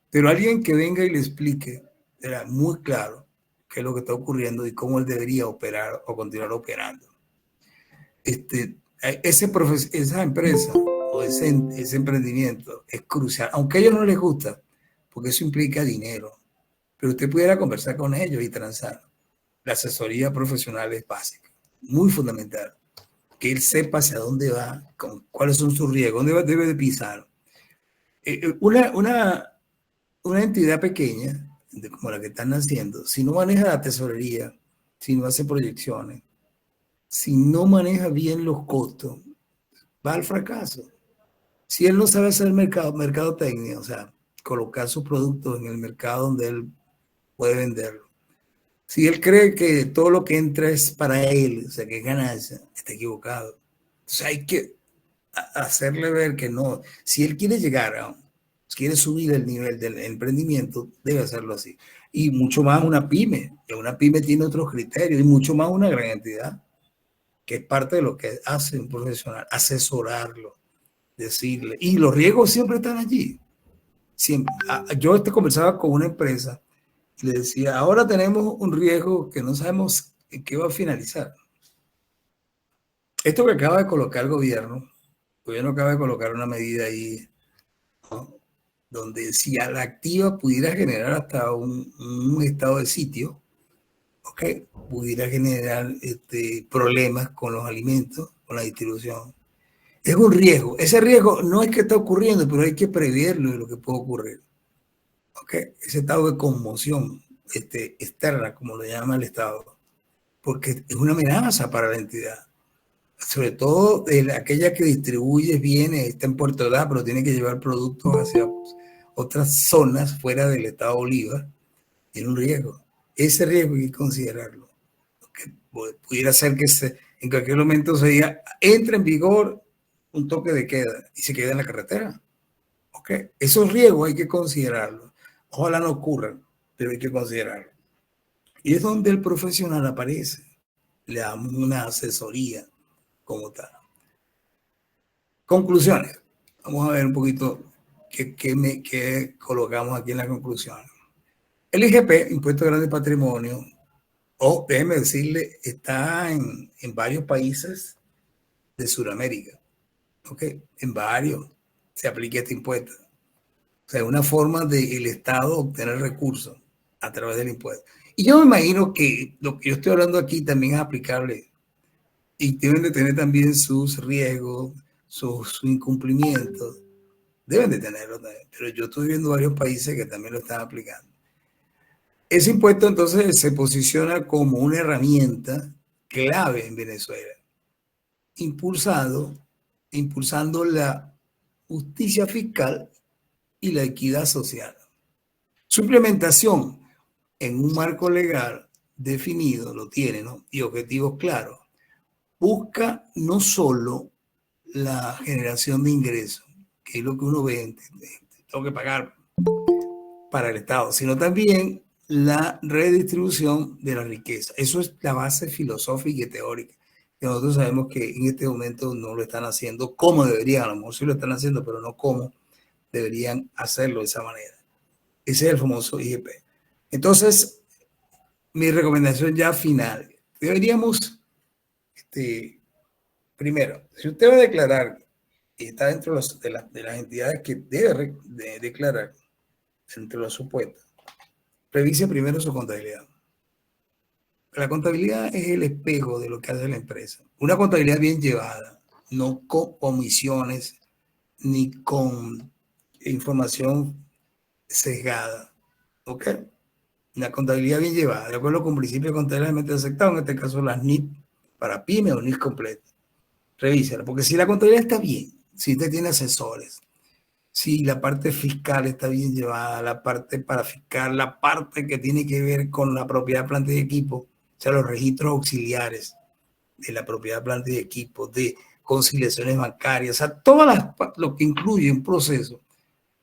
Pero alguien que venga y le explique era muy claro qué es lo que está ocurriendo y cómo él debería operar o continuar operando. Esa empresa o ese emprendimiento es crucial, aunque a ellos no les gusta, porque eso implica dinero. Pero usted pudiera conversar con ellos y transar. La asesoría profesional es básica, muy fundamental. Que él sepa hacia dónde va, cuáles son sus riesgos, dónde debe de pisar. Una entidad pequeña, como la que están haciendo, si no maneja la tesorería, si no hace proyecciones, si no maneja bien los costos, va al fracaso. Si él no sabe hacer mercadotecnia, o sea, colocar sus productos en el mercado donde él puede venderlo. Si él cree que todo lo que entra es para él, o sea, que es ganancia, está equivocado. Entonces hay que hacerle ver que no. Si él quiere quiere subir el nivel del emprendimiento, debe hacerlo así. Y mucho más una pyme. Una pyme tiene otros criterios y mucho más una gran entidad, que es parte de lo que hace un profesional, asesorarlo, decirle. Y los riesgos siempre están allí. Siempre. Yo conversaba con una empresa y le decía, ahora tenemos un riesgo que no sabemos en qué va a finalizar. Esto que acaba de colocar el gobierno acaba de colocar una medida ahí, ¿no? Donde si a la activa pudiera generar hasta un estado de sitio, ¿okay? Pudiera generar problemas con los alimentos, con la distribución. Es un riesgo. Ese riesgo no es que está ocurriendo, pero hay que preverlo de lo que puede ocurrir. ¿Okay? Ese estado de conmoción externa, como lo llama el Estado, porque es una amenaza para la entidad. Sobre todo aquella que distribuye bienes, está en Puerto Ordaz, pero tiene que llevar productos hacia otras zonas fuera del estado Bolívar, tiene un riesgo. Ese riesgo hay que considerarlo. Porque pudiera ser que en cualquier momento se diga, entra en vigor un toque de queda y se queda en la carretera. ¿Okay? Esos riesgos hay que considerarlos. Ojalá no ocurran, pero hay que considerarlo. Y es donde el profesional aparece. Le damos una asesoría como tal. Conclusiones. Vamos a ver un poquito qué colocamos aquí en la conclusión. El IGP, Impuesto Grande Patrimonio, déjeme decirle, está en varios países de Sudamérica. ¿Okay? En varios se aplica este impuesto. O sea, una forma del Estado obtener recursos a través del impuesto. Y yo me imagino que lo que yo estoy hablando aquí también es aplicable y deben de tener también sus riesgos, sus incumplimientos. Deben de tenerlo también, pero yo estoy viendo varios países que también lo están aplicando. Ese impuesto entonces se posiciona como una herramienta clave en Venezuela, impulsando la justicia fiscal y la equidad social. Su implementación en un marco legal definido, lo tiene, ¿no? Y objetivos claros, busca no solo la generación de ingresos, que es lo que uno ve, tengo que pagar para el Estado, sino también la redistribución de la riqueza. Eso es la base filosófica y teórica. Que nosotros sabemos que en este momento no lo están haciendo como deberían, a lo mejor sí lo están haciendo, pero no como deberían hacerlo de esa manera. Ese es el famoso IGP. Entonces, mi recomendación ya final. Deberíamos, primero, si usted va a declarar y está dentro de las entidades que debe declarar, entre los supuestos, revise primero su contabilidad. La contabilidad es el espejo de lo que hace la empresa. Una contabilidad bien llevada, no con comisiones ni con información sesgada. ¿Ok? Una contabilidad bien llevada, de acuerdo con principios contablemente aceptados, en este caso las NIP para pyme o NIP completa. Revísela, porque si la contabilidad está bien, si usted tiene asesores, si la parte fiscal está bien llevada, la parte para fiscal, la parte que tiene que ver con la propiedad, planta y equipo, o sea, los registros auxiliares de la propiedad, planta y equipo, de conciliaciones bancarias, o sea, lo que incluye un proceso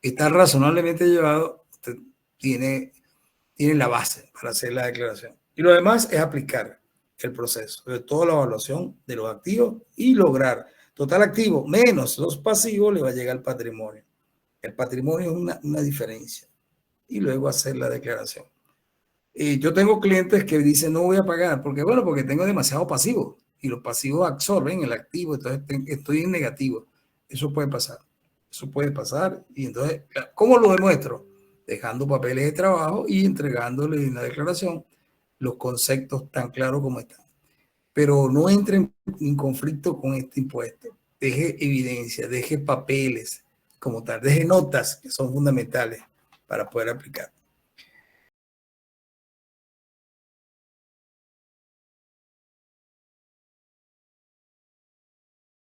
está razonablemente llevado, usted tiene la base para hacer la declaración. Y lo demás es aplicar el proceso, sobre todo la evaluación de los activos y lograr total activo menos los pasivos, le va a llegar el patrimonio. El patrimonio es una diferencia. Y luego hacer la declaración. Yo tengo clientes que dicen no voy a pagar, porque bueno, porque tengo demasiado pasivo y los pasivos absorben el activo, entonces estoy en negativo. Eso puede pasar. Eso puede pasar. Y entonces, ¿cómo lo demuestro? Dejando papeles de trabajo y entregándole en la declaración los conceptos tan claros como están. Pero no entre en conflicto con este impuesto. Deje evidencia, deje papeles como tal, deje notas que son fundamentales para poder aplicar.